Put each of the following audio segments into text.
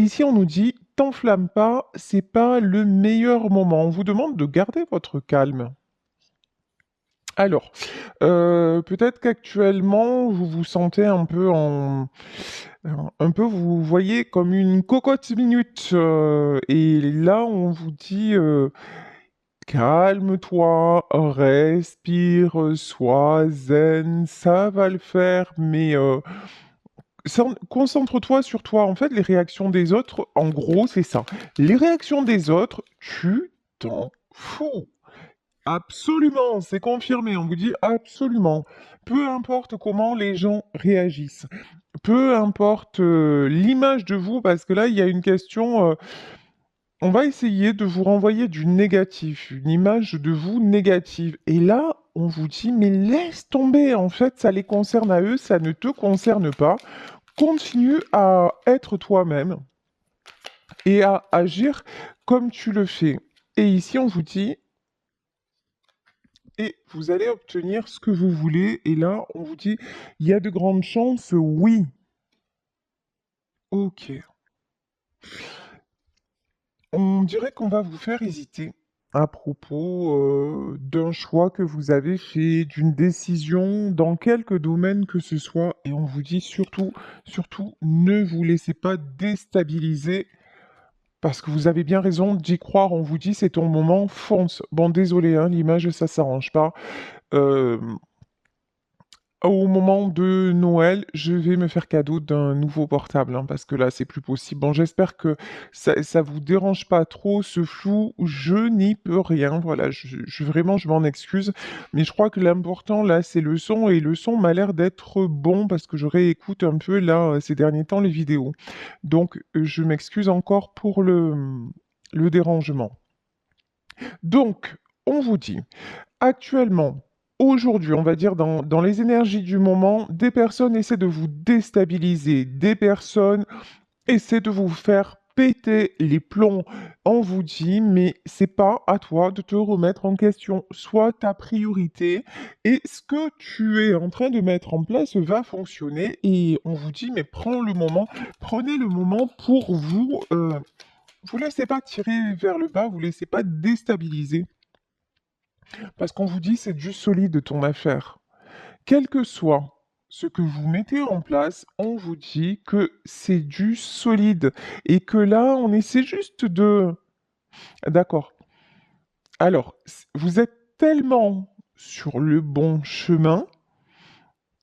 ici, on nous dit: «T'enflamme pas, c'est pas le meilleur moment». On vous demande de garder votre calme. Alors, peut-être qu'actuellement, vous vous sentez un peu vous voyez comme une cocotte minute, et là, on vous dit, «Calme-toi, respire, sois zen, ça va le faire, mais concentre-toi sur toi». En fait, les réactions des autres, en gros, c'est ça. Les réactions des autres, tu t'en fous. Absolument, c'est confirmé, on vous dit absolument. Peu importe comment les gens réagissent, peu importe, l'image de vous, parce que là, il y a une question, on va essayer de vous renvoyer du négatif, une image de vous négative. Et là, on vous dit: «Mais laisse tomber, en fait, ça les concerne à eux, ça ne te concerne pas. Continue à être toi-même et à agir comme tu le fais». Et ici, on vous dit: «Et vous allez obtenir ce que vous voulez». Et là, on vous dit: «Il y a de grandes chances, oui». OK. On dirait qu'on va vous faire hésiter à propos, d'un choix que vous avez fait, d'une décision dans quelque domaine que ce soit, et on vous dit surtout, surtout, ne vous laissez pas déstabiliser parce que vous avez bien raison d'y croire. On vous dit: «C'est ton moment, fonce». Bon, désolé, hein, l'image, ça s'arrange pas. Hem Au moment de Noël, je vais me faire cadeau d'un nouveau portable, hein, parce que là, c'est plus possible. Bon, j'espère que ça vous dérange pas trop, ce flou. Je n'y peux rien. Voilà, vraiment, je m'en excuse. Mais je crois que l'important, là, c'est le son, et le son m'a l'air d'être bon parce que je réécoute un peu, là, ces derniers temps, les vidéos. Donc, je m'excuse encore pour le dérangement. Donc, on vous dit actuellement, aujourd'hui, on va dire dans les énergies du moment, des personnes essaient de vous déstabiliser, des personnes essaient de vous faire péter les plombs. On vous dit: «Mais c'est pas à toi de te remettre en question. Sois ta priorité et ce que tu es en train de mettre en place va fonctionner». Et on vous dit: «Mais prenez le moment pour vous, vous laissez pas tirer vers le bas, vous laissez pas déstabiliser». Parce qu'on vous dit: «C'est du solide ton affaire». Quel que soit ce que vous mettez en place, on vous dit que c'est du solide et que là, on essaie juste de d'accord. Alors, vous êtes tellement sur le bon chemin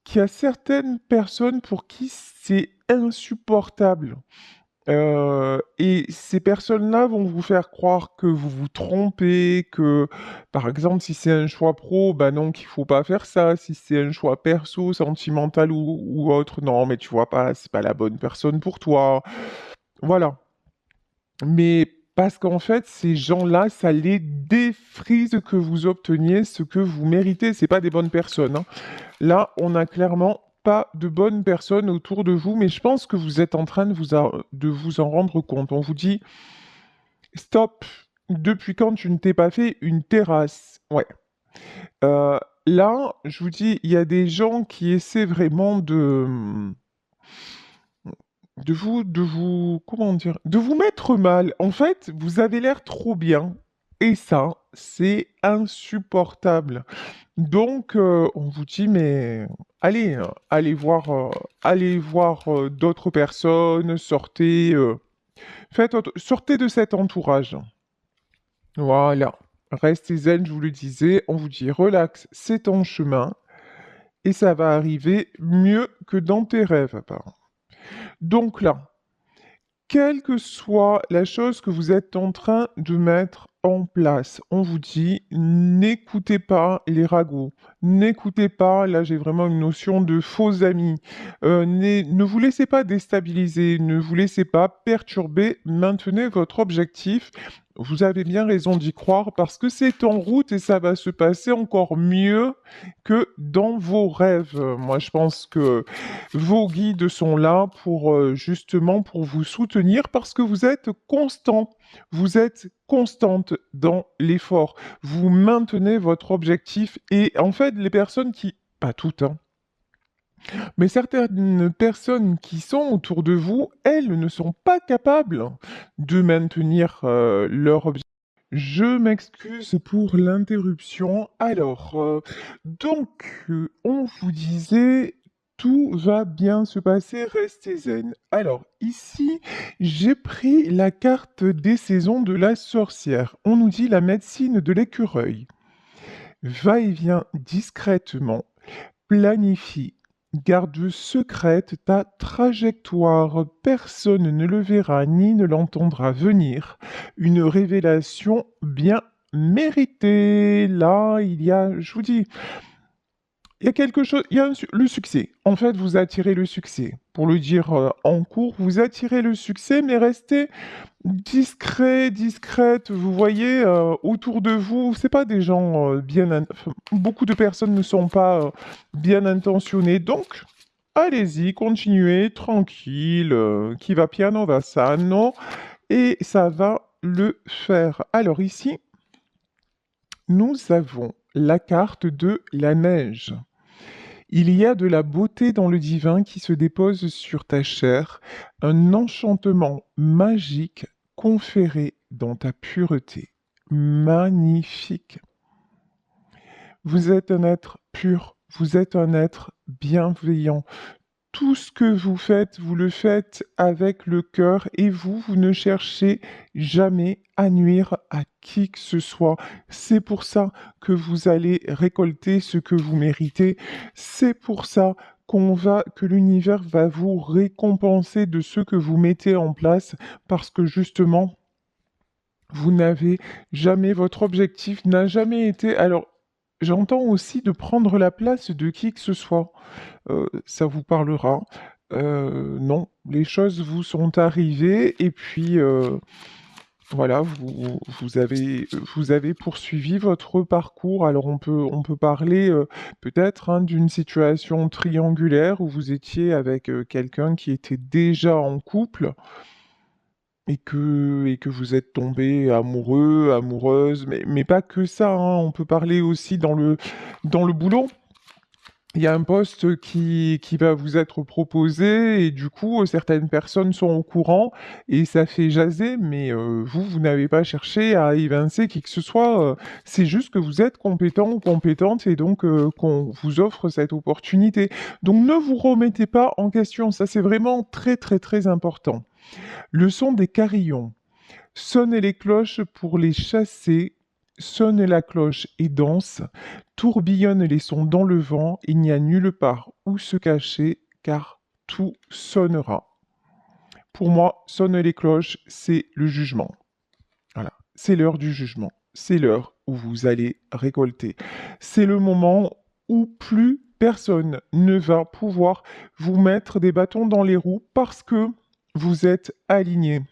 qu'il y a certaines personnes pour qui c'est insupportable. Et ces personnes-là vont vous faire croire que vous vous trompez, que, par exemple, si c'est un choix pro, bah non, qu'il faut pas faire ça. Si c'est un choix perso, sentimental ou autre, non, mais tu vois pas, c'est pas la bonne personne pour toi. Voilà. Mais parce qu'en fait, ces gens-là, ça les défrise que vous obteniez ce que vous méritez. C'est pas des bonnes personnes, hein. Là, on a clairement pas de bonnes personnes autour de vous, mais je pense que vous êtes en train de vous en rendre compte. On vous dit: «Stop, depuis quand tu ne t'es pas fait une terrasse?» Ouais. Là, je vous dis, il y a des gens qui essaient vraiment de vous comment dire? De vous mettre mal. En fait, vous avez l'air trop bien et ça, c'est insupportable. Donc, on vous dit: «Mais allez, allez voir, d'autres personnes, sortez, sortez de cet entourage». Voilà. Restez zen, je vous le disais, on vous dit: «Relax, c'est ton chemin et ça va arriver mieux que dans tes rêves, apparemment». Donc là, quelle que soit la chose que vous êtes en train de mettre en place, on vous dit: n'écoutez pas les ragots, n'écoutez pas, là j'ai vraiment une notion de faux amis, ne vous laissez pas déstabiliser, ne vous laissez pas perturber, maintenez votre objectif. Vous avez bien raison d'y croire parce que c'est en route et ça va se passer encore mieux que dans vos rêves. Moi je pense que vos guides sont là pour, justement pour vous soutenir parce que vous êtes constant. Vous êtes constante dans l'effort. Vous maintenez votre objectif et en fait, les personnes qui pas toutes, hein, Mais certaines personnes qui sont autour de vous, elles ne sont pas capables de maintenir leur objectif. Je m'excuse pour l'interruption. Alors, on vous disait, tout va bien se passer, restez zen. Alors, ici, j'ai pris la carte des saisons de la sorcière. On nous dit la médecine de l'écureuil. Va et vient discrètement, planifie, garde secrète ta trajectoire. Personne ne le verra ni ne l'entendra venir. Une révélation bien méritée. Là, je vous dis, il y a quelque chose, le succès. En fait, vous attirez le succès. Pour le dire en cours, vous attirez le succès, mais restez discret, discrète, vous voyez, autour de vous, c'est pas des gens enfin, beaucoup de personnes ne sont pas bien intentionnées, donc allez-y, continuez, tranquille, qui va piano va sano, et ça va le faire. Alors ici, nous avons la carte de la neige. Il y a de la beauté dans le divin qui se dépose sur ta chair, un enchantement magique conféré dans ta pureté. Magnifique. Vous êtes un être pur, vous êtes un être bienveillant. Tout ce que vous le faites avec le cœur et vous ne cherchez jamais à nuire à qui que ce soit. C'est pour ça que vous allez récolter ce que vous méritez. C'est pour ça que l'univers va vous récompenser de ce que vous mettez en place parce que justement, vous n'avez jamais, votre objectif n'a jamais été. Alors, j'entends aussi de prendre la place de qui que ce soit. Ça vous parlera. Non, les choses vous sont arrivées et puis voilà, vous avez poursuivi votre parcours. Alors on peut parler peut-être hein, d'une situation triangulaire où vous étiez avec quelqu'un qui était déjà en couple et que vous êtes tombé amoureux, amoureuse, mais pas que ça, hein. On peut parler aussi dans le boulot. Il y a un poste qui va vous être proposé et du coup, certaines personnes sont au courant et ça fait jaser, mais vous n'avez pas cherché à évincer qui que ce soit. C'est juste que vous êtes compétent ou compétente et donc qu'on vous offre cette opportunité. Donc ne vous remettez pas en question, ça c'est vraiment très très très important. Le son des carillons. Sonnez les cloches pour les chasser, sonne la cloche et danse, tourbillonnent les sons dans le vent, il n'y a nulle part où se cacher, car tout sonnera. Pour moi, sonne les cloches, c'est le jugement. Voilà, c'est l'heure du jugement. C'est l'heure où vous allez récolter. C'est le moment où plus personne ne va pouvoir vous mettre des bâtons dans les roues parce que vous êtes aligné,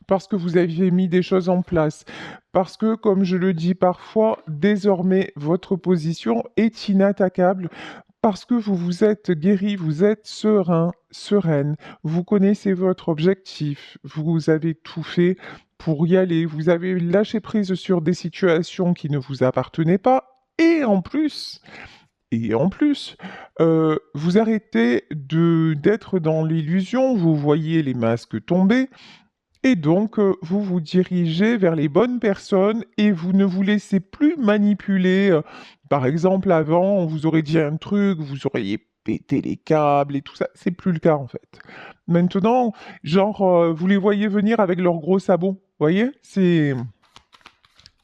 parce que vous aviez mis des choses en place, parce que, comme je le dis parfois, désormais, votre position est inattaquable, parce que vous vous êtes guéri, vous êtes serein, sereine, vous connaissez votre objectif, vous avez tout fait pour y aller, vous avez lâché prise sur des situations qui ne vous appartenaient pas, et en plus, vous arrêtez d'être dans l'illusion, vous voyez les masques tomber, et donc, vous vous dirigez vers les bonnes personnes et vous ne vous laissez plus manipuler. Par exemple, avant, on vous aurait dit un truc, vous auriez pété les câbles et tout ça. C'est plus le cas, en fait. Maintenant, genre, vous les voyez venir avec leurs gros sabots. Vous voyez?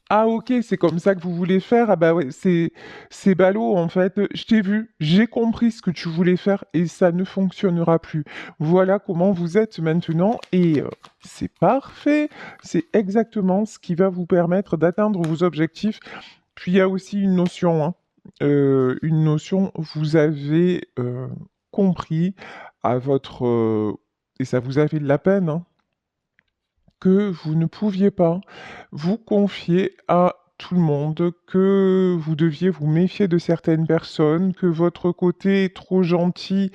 Ah ok, c'est comme ça que vous voulez faire? Ah bah ouais, c'est ballot en fait. Je t'ai vu, j'ai compris ce que tu voulais faire et ça ne fonctionnera plus. Voilà comment vous êtes maintenant et c'est parfait. C'est exactement ce qui va vous permettre d'atteindre vos objectifs. Puis il y a aussi une notion, vous avez compris à et ça vous a fait de la peine, hein, que vous ne pouviez pas vous confier à tout le monde, que vous deviez vous méfier de certaines personnes, que votre côté trop gentil,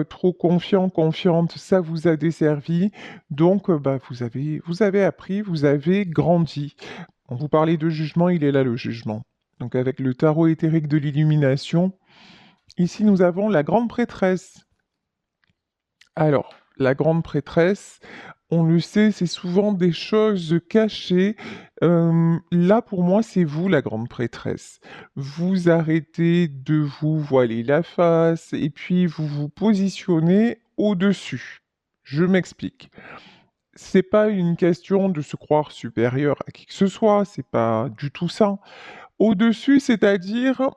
trop confiant, confiante, ça vous a desservi. Donc, bah, vous avez appris, vous avez grandi. On vous parlait de jugement, il est là le jugement. Donc avec le tarot éthérique de l'illumination, Ici, nous avons la grande prêtresse. Alors, la grande prêtresse, on le sait, c'est souvent des choses cachées. Là, pour moi, c'est vous, la grande prêtresse. Vous arrêtez de vous voiler la face et puis vous vous positionnez au-dessus. Je m'explique. C'est pas une question de se croire supérieur à qui que ce soit, c'est pas du tout ça. Au-dessus, c'est-à-dire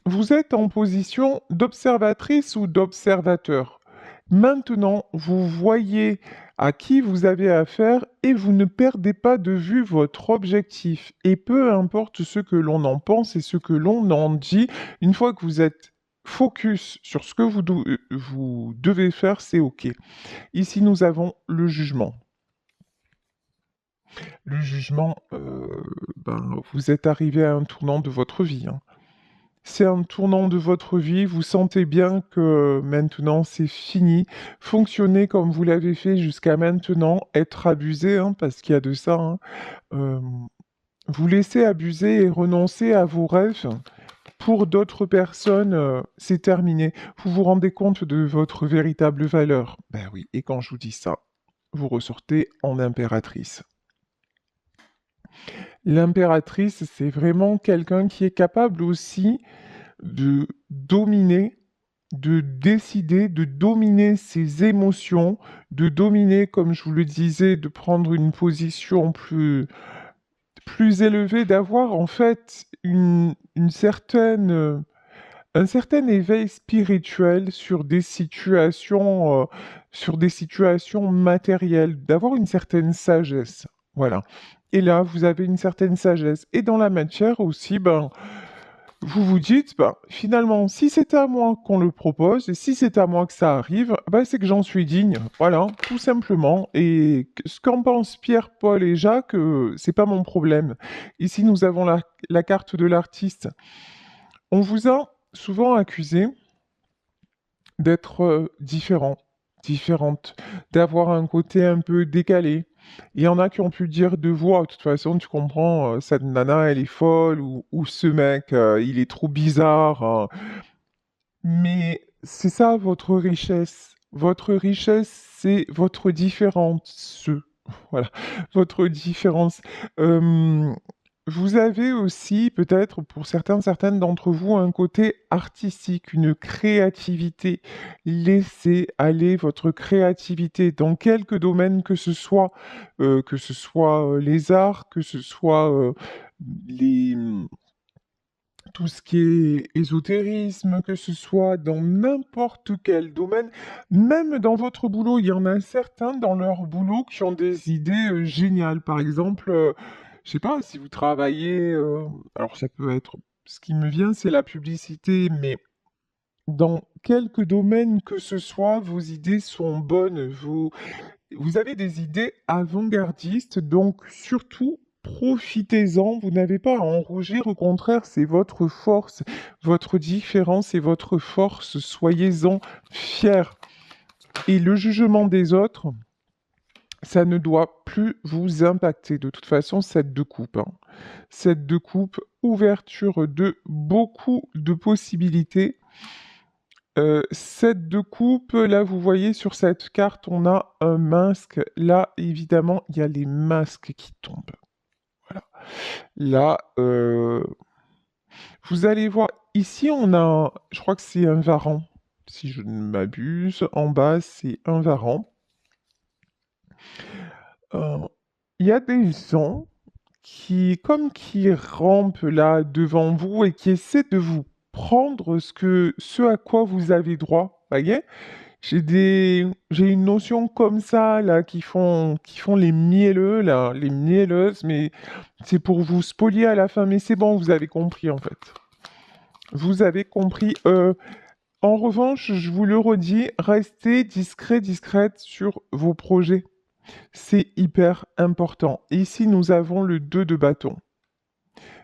vous êtes en position d'observatrice ou d'observateur. Maintenant, vous voyez à qui vous avez affaire et vous ne perdez pas de vue votre objectif. Et peu importe ce que l'on en pense et ce que l'on en dit, une fois que vous êtes focus sur ce que vous devez faire, c'est OK. Ici, nous avons le jugement. Le jugement, vous êtes arrivé à un tournant de votre vie, hein. C'est un tournant de votre vie, vous sentez bien que maintenant c'est fini. Fonctionnez comme vous l'avez fait jusqu'à maintenant, être abusé, hein, parce qu'il y a de ça, hein. Euh, Vous laissez abuser et renoncer à vos rêves. Pour d'autres personnes, c'est terminé. Vous vous rendez compte de votre véritable valeur. Ben oui, et quand je vous dis ça, vous ressortez en impératrice. L'impératrice, c'est vraiment quelqu'un qui est capable aussi de dominer, de décider, de dominer ses émotions, de dominer, comme je vous le disais, de prendre une position plus élevée, d'avoir en fait une certaine, un certain éveil spirituel sur des situations matérielles, d'avoir une certaine sagesse. Voilà. Et là, vous avez une certaine sagesse. Et dans la matière aussi, ben, vous vous dites, bah, finalement, si c'est à moi qu'on le propose et si c'est à moi que ça arrive, bah, c'est que j'en suis digne. Voilà, tout simplement. Et ce qu'en pensent Pierre, Paul et Jacques, c'est pas mon problème. Ici, nous avons la carte de l'artiste. On vous a souvent accusé d'être différent, différente, d'avoir un côté un peu décalé. Il y en a qui ont pu dire de vous, ah, de toute façon, tu comprends, cette nana, elle est folle, ou ce mec, il est trop bizarre, hein. Mais c'est ça votre richesse. Votre richesse, c'est votre différence. Voilà, votre différence. Euh, Vous avez aussi, peut-être pour certaines d'entre vous, un côté artistique, une créativité. Laissez aller votre créativité dans quelque domaine que ce soit les arts, que ce soit les, tout ce qui est ésotérisme, que ce soit dans n'importe quel domaine, même dans votre boulot, il y en a certains dans leur boulot qui ont des idées géniales. Par exemple, je sais pas, si vous travaillez, alors ça peut être, ce qui me vient, c'est la publicité, mais dans quelque domaine que ce soit, vos idées sont bonnes. Vous avez des idées avant-gardistes, donc surtout profitez-en. Vous n'avez pas à en rougir, au contraire, c'est votre force, votre différence et votre force. Soyez-en fiers. Et le jugement des autres, ça ne doit plus vous impacter. De toute façon, cette de coupe, hein. Cette de coupe, ouverture de beaucoup de possibilités. 7 de coupe, là vous voyez sur cette carte, on a un masque. Là, évidemment, il y a les masques qui tombent. Voilà. Là, vous allez voir, ici on a, je crois que c'est un varan, si je ne m'abuse. En bas, c'est un varan. Euh, Il y a des gens qui rampent là devant vous et qui essaient de vous prendre ce à quoi vous avez droit. Voyez? J'ai une notion comme ça, là, qui font les mielleux, là, les mielleuses, mais c'est pour vous spolier à la fin. Mais c'est bon, vous avez compris, en fait. Vous avez compris. En revanche, je vous le redis, restez discret, discrète sur vos projets. C'est hyper important. Et ici, nous avons le 2 de bâton.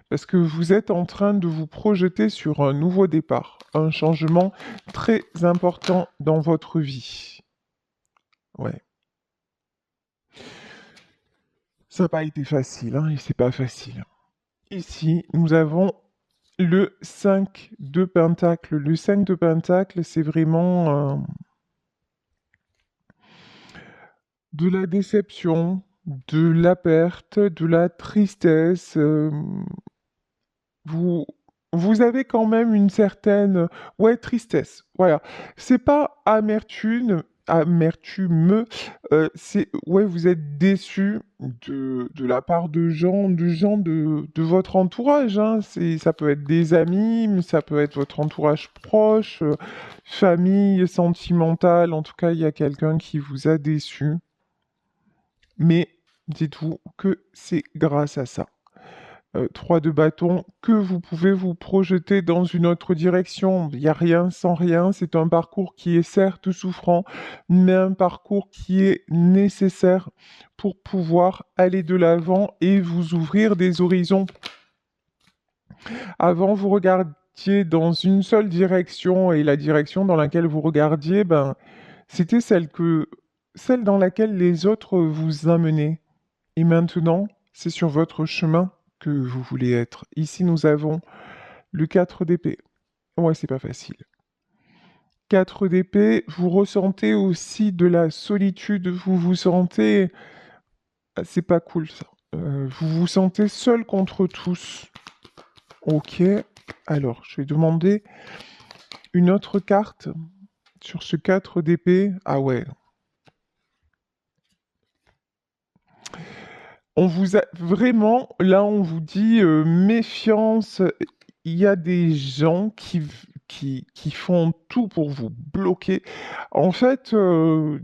Parce que vous êtes en train de vous projeter sur un nouveau départ, un changement très important dans votre vie. Ouais. Ça n'a pas été facile, hein, et c'est pas facile. Ici, nous avons Le 5 de Pentacle. Le 5 de Pentacle, c'est vraiment de la déception, de la perte, de la tristesse. Vous, vous avez quand même une certaine, ouais, tristesse. Voilà. C'est pas amertume, c'est, ouais, vous êtes déçu de la part de votre entourage, hein. Ça peut être des amis, mais ça peut être votre entourage proche, famille sentimentale. En tout cas, il y a quelqu'un qui vous a déçu. Mais dites-vous que c'est grâce à ça. 3 de bâton, que vous pouvez vous projeter dans une autre direction. Il n'y a rien sans rien. C'est un parcours qui est certes souffrant, mais un parcours qui est nécessaire pour pouvoir aller de l'avant et vous ouvrir des horizons. Avant, vous regardiez dans une seule direction et la direction dans laquelle vous regardiez, ben, c'était celle dans laquelle les autres vous amenaient. Et maintenant, c'est sur votre chemin que vous voulez être. Ici, nous avons le 4 d'épée. Ouais, c'est pas facile. 4 d'épée, vous ressentez aussi de la solitude, vous vous sentez... Ah, c'est pas cool ça. Vous vous sentez seul contre tous. Ok, alors je vais demander une autre carte sur ce 4 d'épée. Ah ouais. On vous a vraiment, là on vous dit méfiance, il y a des gens qui font tout pour vous bloquer. En fait,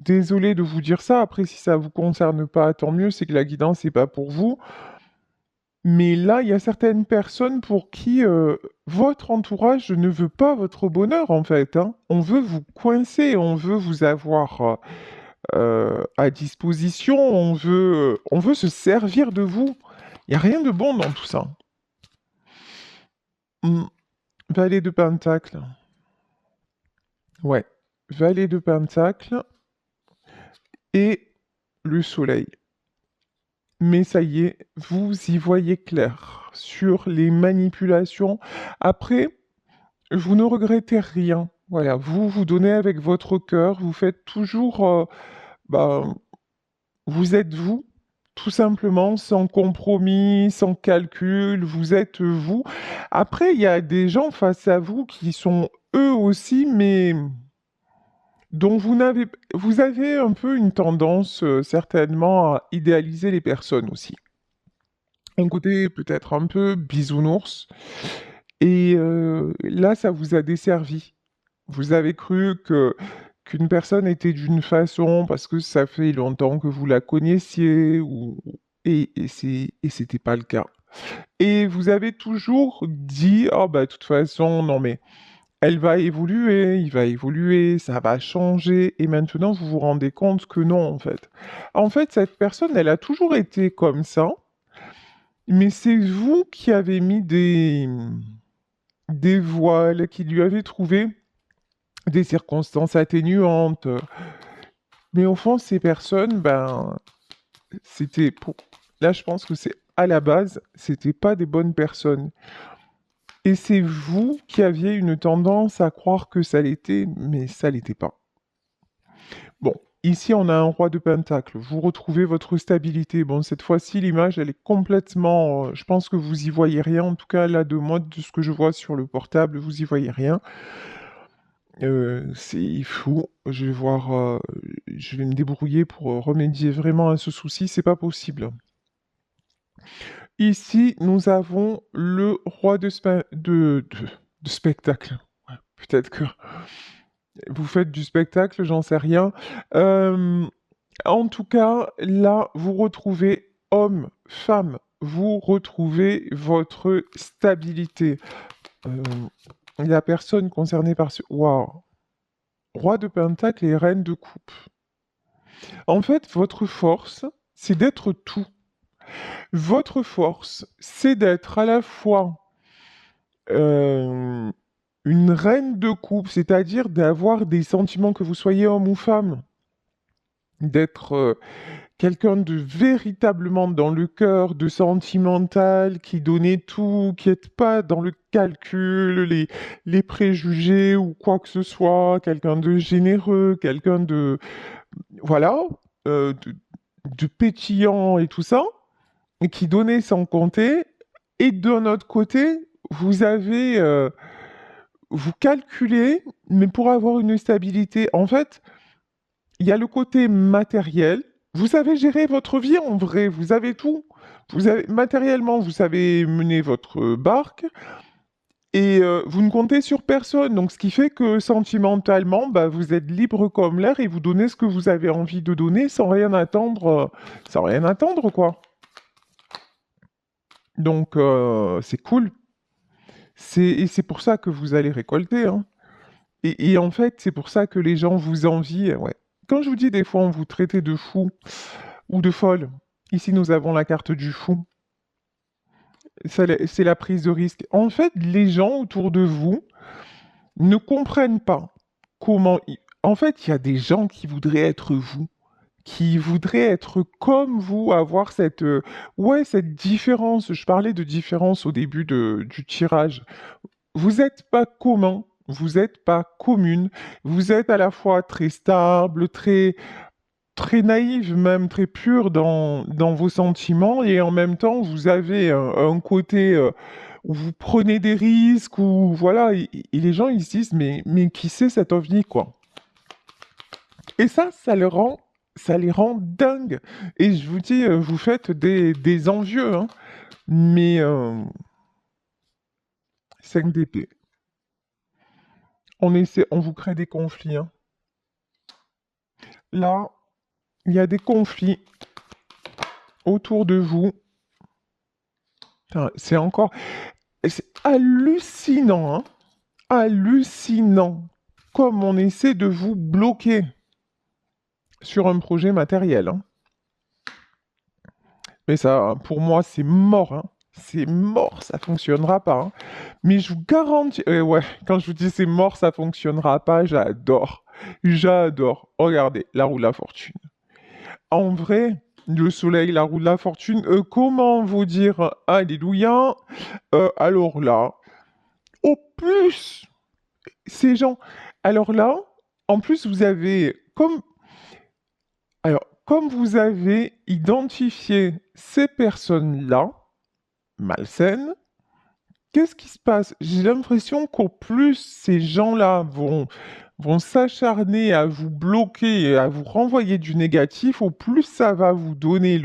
désolé de vous dire ça, après si ça vous concerne pas, tant mieux, c'est que la guidance n'est pas pour vous. Mais là, il y a certaines personnes pour qui votre entourage ne veut pas votre bonheur, en fait, hein. On veut vous coincer, on veut vous avoir à disposition, on veut se servir de vous. Il n'y a rien de bon dans tout ça. Hmm. Valet de Pentacle. Ouais. Valet de Pentacle et le Soleil. Mais ça y est, vous y voyez clair sur les manipulations. Après, vous ne regrettez rien. Voilà, vous vous donnez avec votre cœur, vous faites toujours, bah, vous êtes vous, tout simplement, sans compromis, sans calcul, vous êtes vous. Après, il y a des gens face à vous qui sont eux aussi, mais dont vous avez un peu une tendance, certainement, à idéaliser les personnes aussi. Un côté peut-être un peu bisounours. Et là, ça vous a desservi. Vous avez cru que qu'une personne était d'une façon parce que ça fait longtemps que vous la connaissiez et c'était pas le cas. Et vous avez toujours dit: «Oh bah, de toute façon, non mais elle va évoluer, il va évoluer, ça va changer» et maintenant vous vous rendez compte que non, en fait. En fait, cette personne, elle a toujours été comme ça, mais c'est vous qui avez mis des voiles, qui lui avez trouvé des circonstances atténuantes. Mais au fond, ces personnes, ben, c'était pour... Là, je pense que c'est à la base, c'était pas des bonnes personnes. Et c'est vous qui aviez une tendance à croire que ça l'était, mais ça l'était pas. Bon, ici, on a un roi de pentacle. Vous retrouvez votre stabilité. Bon, cette fois-ci, l'image, elle est complètement... je pense que vous y voyez rien. En tout cas, là, de moi, de ce que je vois sur le portable, vous y voyez rien. C'est fou. Je vais voir, je vais me débrouiller pour remédier vraiment à ce souci. C'est pas possible. Ici, nous avons le roi de spectacle. Ouais, peut-être que vous faites du spectacle, j'en sais rien. Euh, En tout cas, là, vous retrouvez homme, femme. Vous retrouvez votre stabilité. Euh, la personne concernée par ce... Waouh! Roi de pentacle et reine de coupe. En fait, votre force, c'est d'être tout. Votre force, c'est d'être à la fois euh, une reine de coupe, c'est-à-dire d'avoir des sentiments, que vous soyez homme ou femme, d'être quelqu'un de véritablement dans le cœur, de sentimental, qui donnait tout, qui n'est pas dans le calcul, les préjugés ou quoi que ce soit, quelqu'un de généreux, quelqu'un de, voilà, de pétillant et tout ça, et qui donnait sans compter. Et d'un autre côté, vous avez, vous calculez, mais pour avoir une stabilité, en fait, il y a le côté matériel. Vous savez gérer votre vie en vrai, vous avez tout. Vous avez, matériellement, vous savez mener votre barque et vous ne comptez sur personne. Donc, ce qui fait que sentimentalement, bah, vous êtes libre comme l'air et vous donnez ce que vous avez envie de donner sans rien attendre, quoi. Donc, c'est cool. Et c'est pour ça que vous allez récolter, hein. Et en fait, c'est pour ça que les gens vous envient, ouais. Quand je vous dis des fois, on vous traitait de fou ou de folle, ici nous avons la carte du fou. C'est la prise de risque. En fait, les gens autour de vous ne comprennent pas comment... En fait, il y a des gens qui voudraient être vous, qui voudraient être comme vous, avoir cette... ouais, cette différence. Je parlais de différence au début du tirage. Vous n'êtes pas commun, vous n'êtes pas commune, vous êtes à la fois très stable, très naïve, même très pure dans vos sentiments, et en même temps, vous avez un côté où vous prenez des risques, ou voilà, et les gens ils se disent, mais qui c'est cet ovni, quoi. Et ça les rend dingues. Et je vous dis, vous faites des envieux, hein. Mais 5 d'épée. On vous crée des conflits, hein. Là, il y a des conflits autour de vous. Putain, c'est hallucinant, hein. Hallucinant. Comme on essaie de vous bloquer sur un projet matériel, hein. Mais ça, pour moi, c'est mort, hein. C'est mort, ça fonctionnera pas, hein. Mais je vous garantis, ouais, quand je vous dis c'est mort, ça fonctionnera pas, j'adore. J'adore. Regardez, la roue de la fortune. En vrai, le soleil, la roue de la fortune, comment vous dire Alléluia? Alors là, au plus, ces gens. Alors là, en plus, vous avez, comme vous avez identifié ces personnes-là, malsaines, qu'est-ce qui se passe? J'ai l'impression qu'au plus ces gens-là vont s'acharner à vous bloquer et à vous renvoyer du négatif, au plus ça va vous donner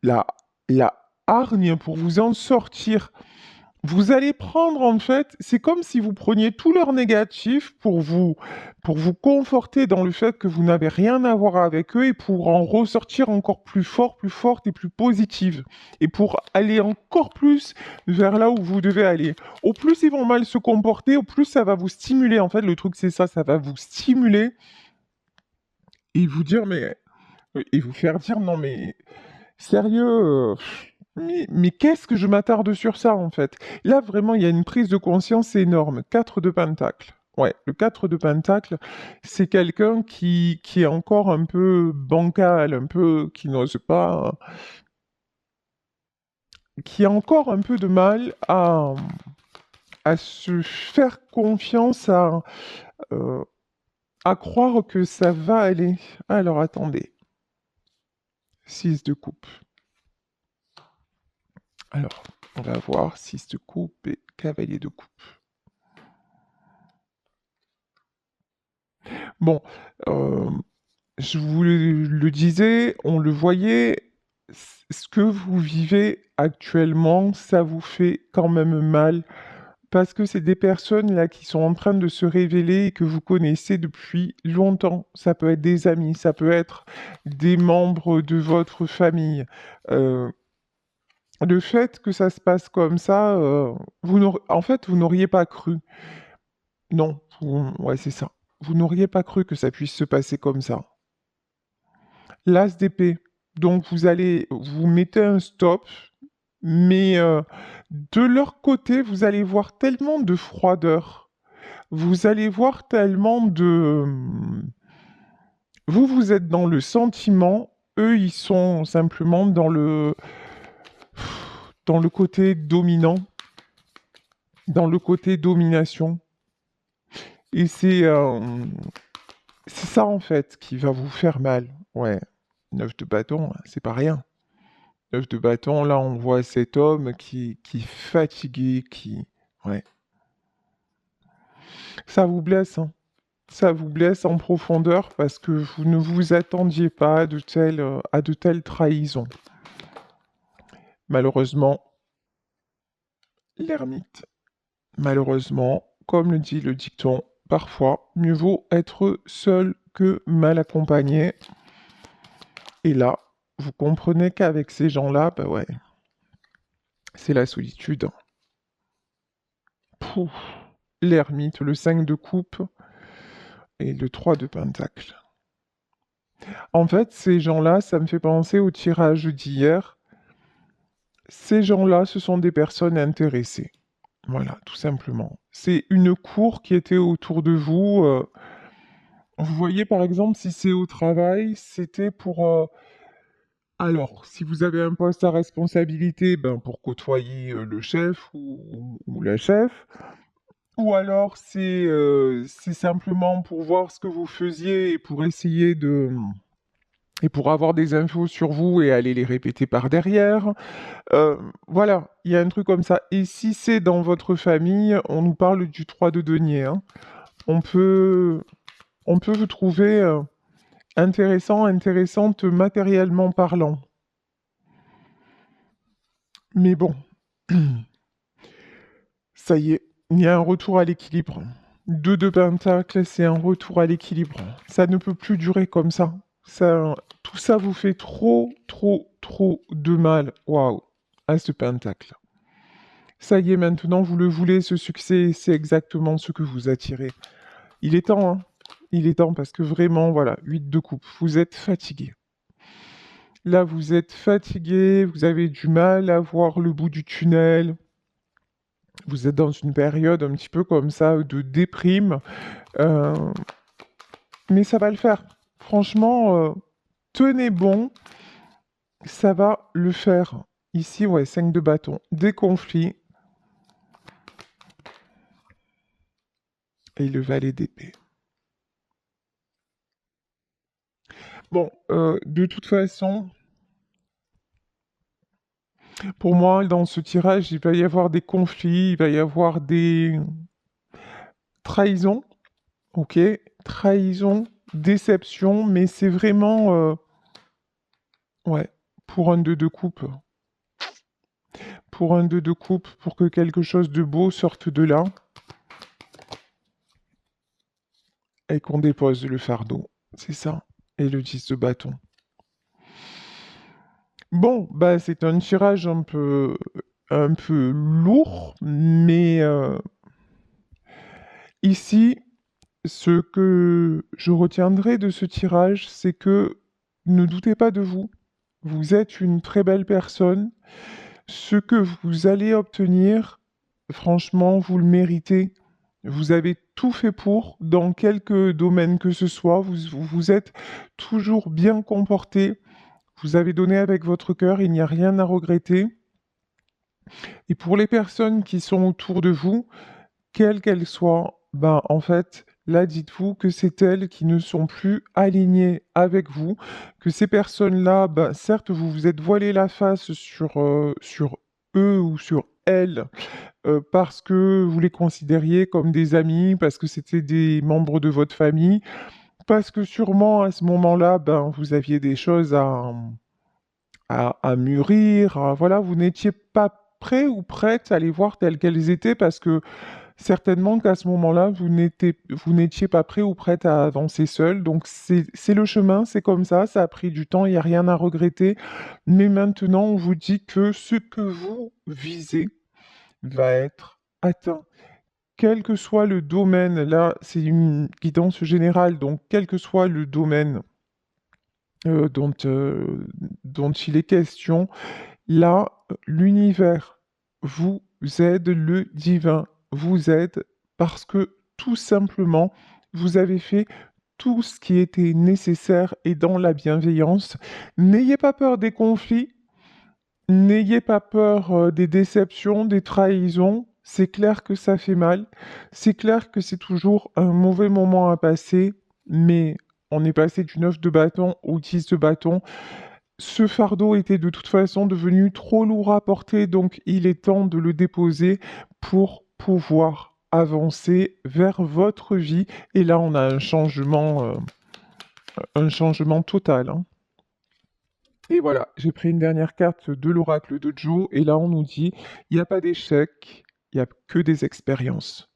la, la hargne pour vous en sortir. Vous allez prendre, en fait, c'est comme si vous preniez tout leur négatif pour vous conforter dans le fait que vous n'avez rien à voir avec eux et pour en ressortir encore plus fort, plus forte et plus positive. Et pour aller encore plus vers là où vous devez aller. Au plus ils vont mal se comporter, au plus ça va vous stimuler. En fait, le truc, c'est ça va vous stimuler et vous dire, et vous faire dire, non, mais sérieux, mais qu'est-ce que je m'attarde sur ça en fait? Là vraiment il y a une prise de conscience énorme. 4 de Pentacle. Ouais, le 4 de Pentacle, c'est quelqu'un qui est encore un peu bancal, un peu qui n'ose pas, qui a encore un peu de mal à se faire confiance, euh, à croire que ça va aller. Alors attendez. 6 de coupe. Alors, on va voir 6 de coupe et cavalier de coupe. Bon, euh, je vous le disais, on le voyait, ce que vous vivez actuellement, ça vous fait quand même mal parce que c'est des personnes là qui sont en train de se révéler et que vous connaissez depuis longtemps. Ça peut être des amis, ça peut être des membres de votre famille. Euh, le fait que ça se passe comme ça, en fait, vous n'auriez pas cru. Non, ouais, c'est ça. Vous n'auriez pas cru que ça puisse se passer comme ça. L'as d'épée. Donc vous mettez un stop, mais de leur côté, vous allez voir tellement de froideur. Vous allez voir tellement Vous, vous êtes dans le sentiment, eux, ils sont simplement dans le côté dominant, dans le côté domination. Et c'est ça, en fait, qui va vous faire mal. Ouais, 9 de bâton, c'est pas rien. 9 de bâton, là, on voit cet homme qui est fatigué, qui... Ouais. Ça vous blesse, hein. Ça vous blesse en profondeur parce que vous ne vous attendiez pas à de telles trahisons. Malheureusement, l'ermite. Malheureusement, comme le dit le dicton, parfois, mieux vaut être seul que mal accompagné. Et là, vous comprenez qu'avec ces gens-là, bah ouais, c'est la solitude. Pouf. L'ermite, le 5 de coupe et le 3 de pentacle. En fait, ces gens-là, ça me fait penser au tirage d'hier. Ces gens-là, ce sont des personnes intéressées. Voilà, tout simplement. C'est une cour qui était autour de vous. Vous voyez, par exemple, si c'est au travail, c'était pour... alors, si vous avez un poste à responsabilité, ben, pour côtoyer le chef ou la chef. Ou alors, c'est simplement pour voir ce que vous faisiez et pour essayer de... et pour avoir des infos sur vous et aller les répéter par derrière. Voilà, il y a un truc comme ça. Et si c'est dans votre famille, on nous parle du 3 de denier, hein. On peut, on peut vous trouver intéressante matériellement parlant. Mais bon, ça y est, il y a un retour à l'équilibre. 2 de pentacle, c'est un retour à l'équilibre. Ça ne peut plus durer comme ça. Tout ça vous fait trop de mal. Waouh, à ce pentacle. Ça y est, maintenant, vous le voulez, ce succès, c'est exactement ce que vous attirez. Il est temps, hein. Il est temps parce que vraiment, voilà, 8 de coupe, vous êtes fatigué. Là, vous êtes fatigué, vous avez du mal à voir le bout du tunnel. Vous êtes dans une période un petit peu comme ça de déprime. Euh, mais ça va le faire. Franchement, tenez bon, ça va le faire. Ici, ouais, 5 de bâton. Des conflits. Et le valet d'épée. Bon, de toute façon, pour moi, dans ce tirage, il va y avoir des conflits, il va y avoir des trahisons, ok? Trahison, déception, mais c'est vraiment, ouais, pour un 2 de coupe. Pour un 2 de coupe, pour que quelque chose de beau sorte de là, et qu'on dépose le fardeau. C'est ça. Et le 10 de bâton. Bon, bah c'est un tirage un peu lourd, mais ici, ce que je retiendrai de ce tirage, c'est que ne doutez pas de vous. Vous êtes une très belle personne. Ce que vous allez obtenir, franchement, vous le méritez. Vous avez tout fait pour, dans quelque domaine que ce soit. Vous êtes toujours bien comporté. Vous avez donné avec votre cœur, il n'y a rien à regretter. Et pour les personnes qui sont autour de vous, quelles qu'elles soient, ben en fait, là dites-vous que c'est elles qui ne sont plus alignées avec vous, que ces personnes-là, ben, certes, vous vous êtes voilé la face sur eux ou sur elles, parce que vous les considériez comme des amis, parce que c'était des membres de votre famille, parce que sûrement à ce moment-là, ben, vous aviez des choses à mûrir, voilà, vous n'étiez pas prêt ou prête à les voir telles qu'elles étaient parce que certainement qu'à ce moment-là, vous n'étiez pas prêt ou prête à avancer seul. Donc c'est le chemin, c'est comme ça a pris du temps, il n'y a rien à regretter. Mais maintenant, on vous dit que ce que vous visez va être atteint. Quel que soit le domaine, là, c'est une guidance générale, donc quel que soit le domaine euh, dont, euh, dont il est question, là, l'univers vous aide, le divin vous aide parce que tout simplement, vous avez fait tout ce qui était nécessaire et dans la bienveillance. N'ayez pas peur des conflits, n'ayez pas peur des déceptions, des trahisons. C'est clair que ça fait mal, c'est clair que c'est toujours un mauvais moment à passer, mais on est passé du 9 de bâton au 10 de bâton. Ce fardeau était de toute façon devenu trop lourd à porter, donc il est temps de le déposer pour pouvoir avancer vers votre vie. Et là, on a un changement total, hein. Et voilà, j'ai pris une dernière carte de l'oracle de Joe, et là, on nous dit, il n'y a pas d'échec, il n'y a que des expériences.